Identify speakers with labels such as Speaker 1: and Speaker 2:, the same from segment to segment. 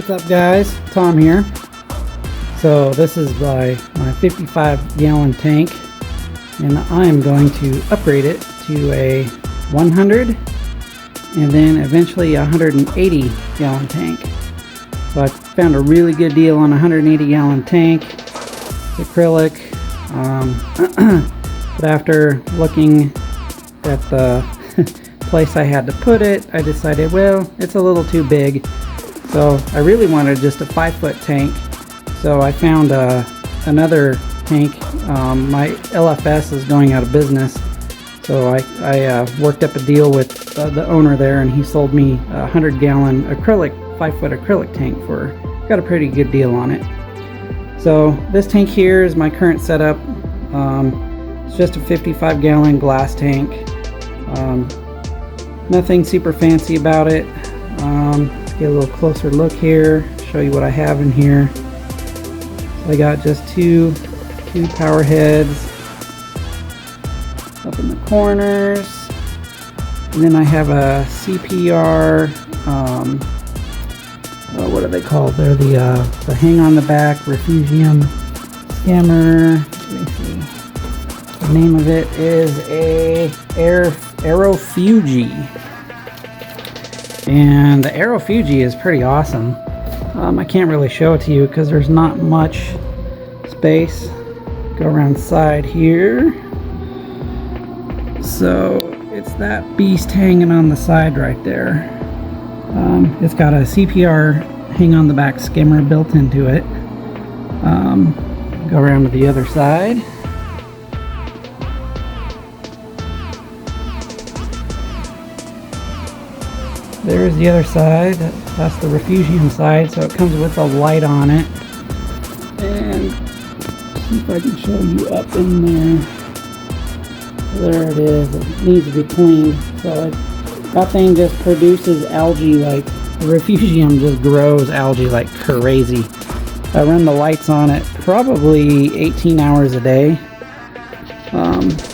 Speaker 1: What's up guys, Tom here. So this is my 55-gallon tank, and I am going to upgrade it to a 100 and then eventually a 180-gallon tank. So I found a really good deal on a 180-gallon tank. It's acrylic, but after looking at the place I had to put it, I decided, well, it's a little too big. So I really wanted just a 5-foot tank. So I found another tank. My LFS is going out of business. So I worked up a deal with the owner there, and he sold me a 100-gallon acrylic, 5-foot acrylic tank got a pretty good deal on it. So this tank here is my current setup. It's just a 55-gallon glass tank. Nothing super fancy about it. Get a little closer look here, show you what I have in here. So I got just two power heads up in the corners, and then I have a CPR, what are they called? They're the hang on the back refugium scammer. Let me see. The name of it is a Aerofugi. And the Aerofugi is pretty awesome. I can't really show it to you because there's not much space. Go around the side here. So it's that beast hanging on the side right there. It's got a CPR hang on the back skimmer built into it. Go around to the other side. There's the other side. That's the refugium side, so it comes with a light on it. And see if I can show you up in there. There it is. It needs to be cleaned. So that thing just produces algae like the refugium just grows algae like crazy. I run the lights on it probably 18 hours a day.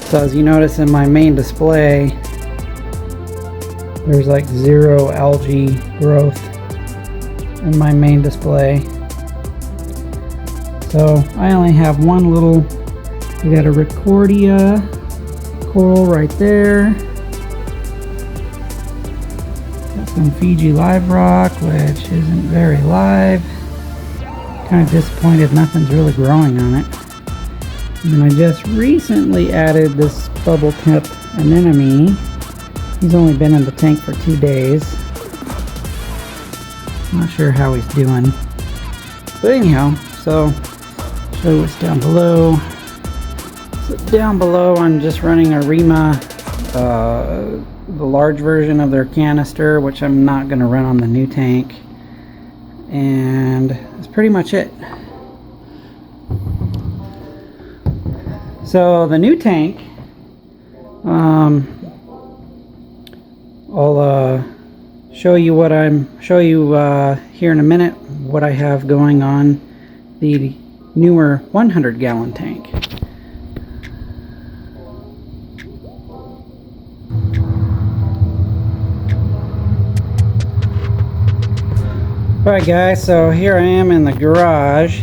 Speaker 1: So as you notice in my main display, there's like 0 algae growth in my main display. So I only have one little, we got a Recordia coral right there. Got some Fiji live rock, which isn't very live. Kind of disappointed nothing's really growing on it. And then I just recently added this bubble tip anemone. He's only been in the tank for 2 days. Not sure how he's doing. But anyhow, so show you what's down below. So down below I'm just running a Rima, the large version of their canister, which I'm not going to run on the new tank. And that's pretty much it. So the new tank, I'll show you here in a minute what I have going on the newer 100-gallon tank. Alright guys, so here I am in the garage.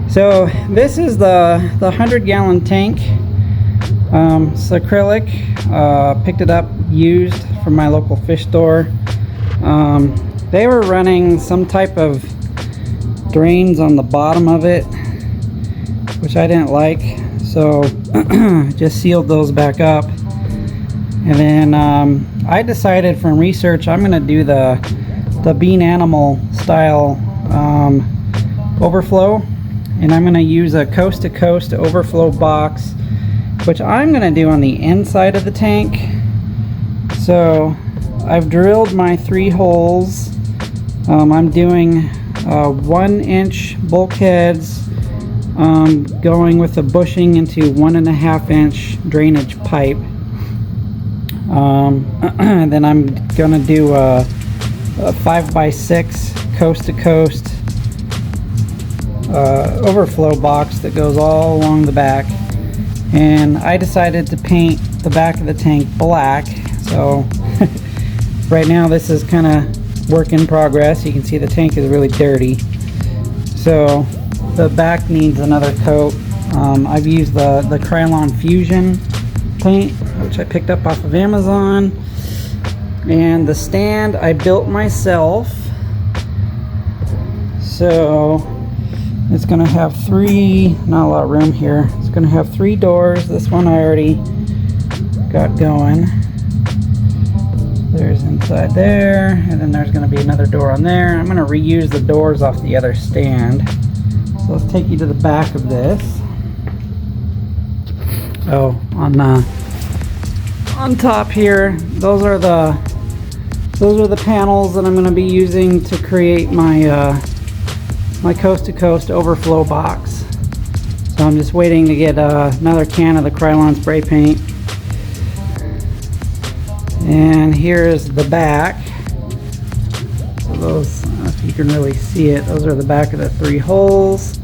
Speaker 1: So this is the 100-gallon tank. It's acrylic. Picked it up used from my local fish store. They were running some type of drains on the bottom of it, which I didn't like, so just sealed those back up. And then I decided from research I'm going to do the bean animal style overflow, and I'm going to use a coast to coast overflow box, which I'm going to do on the inside of the tank. So I've drilled my 3 holes. I'm doing 1-inch bulkheads, going with a bushing into 1.5-inch drainage pipe. And then I'm going to do a 5x6 coast to coast overflow box that goes all along the back. And I decided to paint the back of the tank black. So right now this is kind of work in progress. You can see the tank is really dirty. So the back needs another coat. I've used the Krylon Fusion paint, which I picked up off of Amazon. And the stand I built myself. So it's going to have three, not a lot of room here. It's going to have 3 doors. This one I already got going. There's inside there, and then there's going to be another door on there. I'm going to reuse the doors off the other stand. So let's take you to the back of this. Oh, on top here, those are the panels that I'm going to be using to create my my coast-to-coast overflow box. So I'm just waiting to get another can of the Krylon spray paint. And here is the back. So those, I don't know if you can really see it, those are the back of the 3 holes.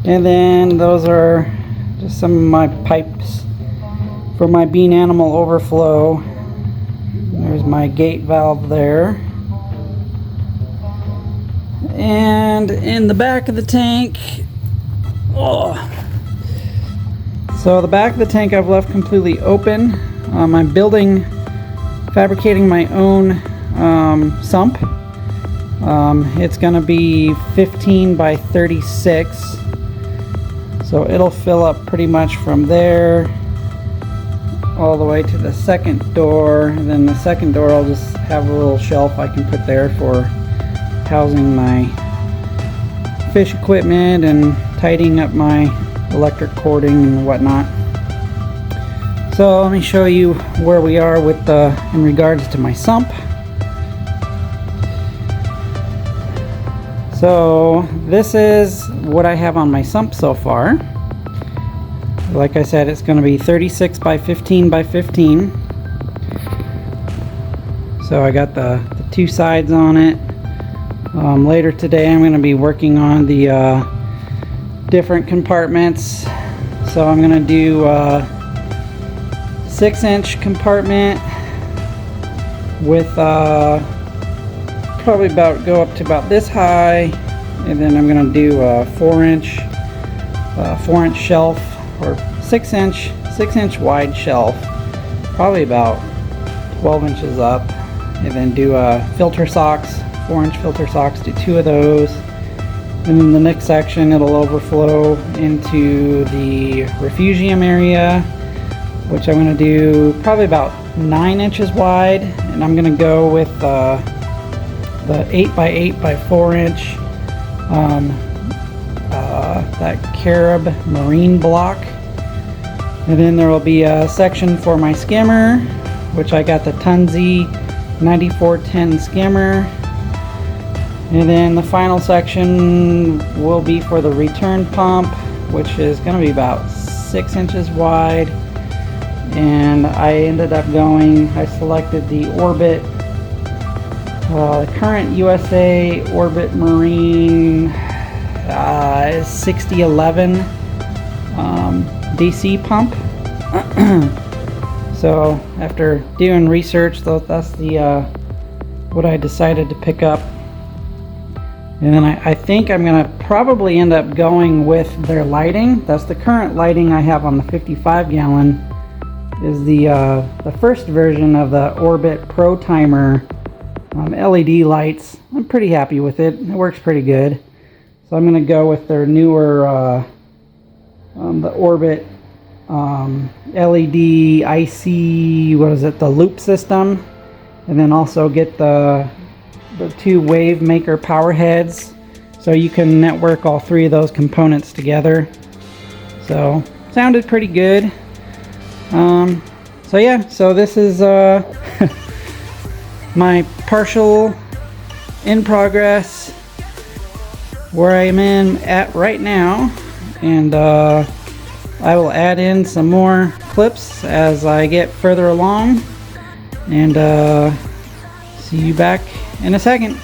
Speaker 1: And then those are just some of my pipes for my bean animal overflow. There's my gate valve there. And in the back of the tank, so the back of the tank I've left completely open. I'm fabricating my own sump. It's going to be 15 by 36. So it'll fill up pretty much from there all the way to the second door. And then the second door I'll just have a little shelf I can put there for housing my fish equipment and tidying up my electric cording and whatnot. So let me show you where we are with in regards to my sump. So this is what I have on my sump so far. Like I said, it's going to be 36 by 15 by 15. So I got the 2 sides on it. Later today I'm going to be working on the different compartments. So I'm going to do 6-inch compartment with probably go up to about this high, and then I'm going to do a 4-inch shelf, or 6-inch wide shelf, probably about 12 inches up, and then do filter socks, 4-inch filter socks, do 2 of those. And then the next section it'll overflow into the refugium area, which I'm going to do probably about 9 inches wide, and I'm going to go with the 8 by 8 by 4 inch that Carib marine block. And then there will be a section for my skimmer, which I got the Tunzi 9410 skimmer. And then the final section will be for the return pump, which is going to be about 6 inches wide. And I selected the Orbit, current USA Orbit Marine 6011 DC pump. So after doing research, that's the what I decided to pick up. And then I think I'm going to probably end up going with their lighting. That's the current lighting I have on the 55 gallon. Is the first version of the Orbit Pro Timer LED lights. I'm pretty happy with it. It works pretty good. So I'm going to go with their newer the Orbit LED IC, the loop system, and then also get the 2 wave maker power heads, so you can network all 3 of those components together. So sounded pretty good. So yeah, so this is my partial in progress where I'm at right now, and I will add in some more clips as I get further along, and see you back in a second.